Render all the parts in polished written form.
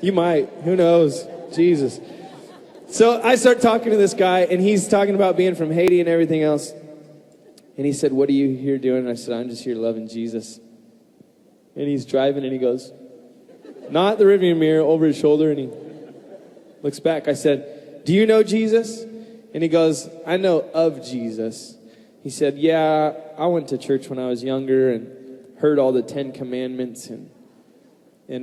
You might. Who knows? Jesus. So I start talking to this guy, and he's talking about being from Haiti and everything else. And he said, what are you here doing? And I said, I'm just here loving Jesus. And he's driving, and he goes, not the rearview mirror, over his shoulder, and he looks back. I said, do you know Jesus? And he goes, I know of Jesus. He said, yeah, I went to church when I was younger and heard all the 10 commandments and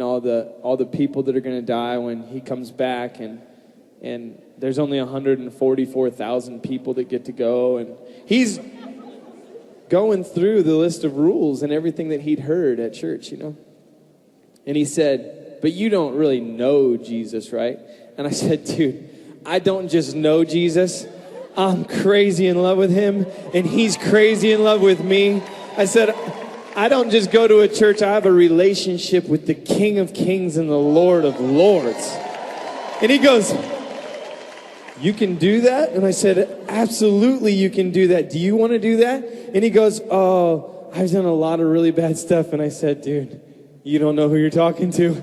all the people that are going to die when he comes back. And there's only 144,000 people that get to go. And he's going through the list of rules and everything that he'd heard at church, you know. And he said, but you don't really know Jesus, right? And I said, dude, I don't just know Jesus. I'm crazy in love with him, and he's crazy in love with me. I said, I don't just go to a church. I have a relationship with the King of Kings and the Lord of Lords. And he goes, you can do that? And I said, absolutely you can do that. Do you want to do that? And he goes, oh, I've done a lot of really bad stuff. And I said, dude, you don't know who you're talking to.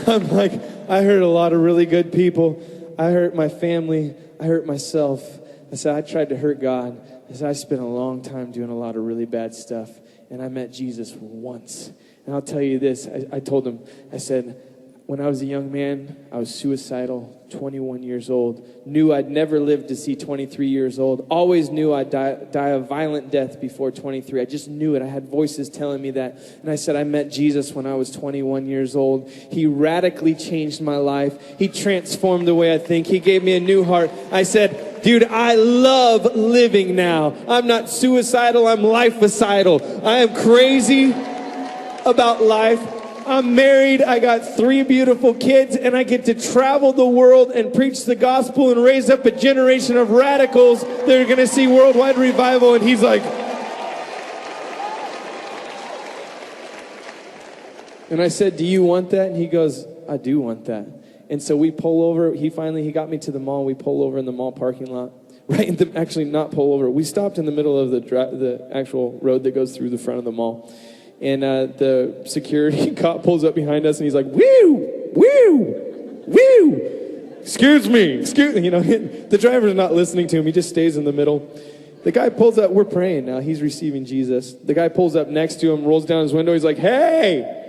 I'm like, I hurt a lot of really good people. I hurt my family. I hurt myself. I said, I tried to hurt God. I said, I spent a long time doing a lot of really bad stuff. And I met Jesus once. And I'll tell you this. I told him, I said, when I was a young man, I was suicidal, 21 years old. Knew I'd never live to see 23 years old. Always knew I'd die a violent death before 23. I just knew it. I had voices telling me that. And I said, I met Jesus when I was 21 years old. He radically changed my life. He transformed the way I think. He gave me a new heart. I said, dude, I love living now. I'm not suicidal. I'm life-icidal. I am crazy about life. I'm married, I got 3 beautiful kids, and I get to travel the world and preach the gospel and raise up a generation of radicals that are going to see worldwide revival. And he's like, and I said, do you want that? And he goes, I do want that. And so we pull over. He got me to the mall. We pull over in the mall parking lot. Actually, not pull over. We stopped in the middle of the actual road that goes through the front of the mall. And the security cop pulls up behind us, and he's like, woo, woo, woo. Excuse me. You know, the driver's not listening to him. He just stays in the middle. The guy pulls up. We're praying now. He's receiving Jesus. The guy pulls up next to him, rolls down his window. He's like, hey.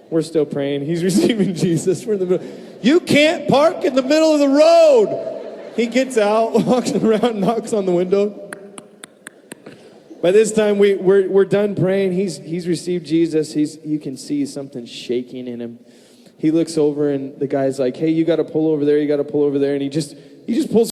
We're still praying. He's receiving Jesus. We're in the middle. You can't park in the middle of the road. He gets out, walks around, knocks on the window. By this time, we're done praying. He's received Jesus. You can see something shaking in him. He looks over, and the guy's like, hey, you got to pull over there. You got to pull over there. And he just pulls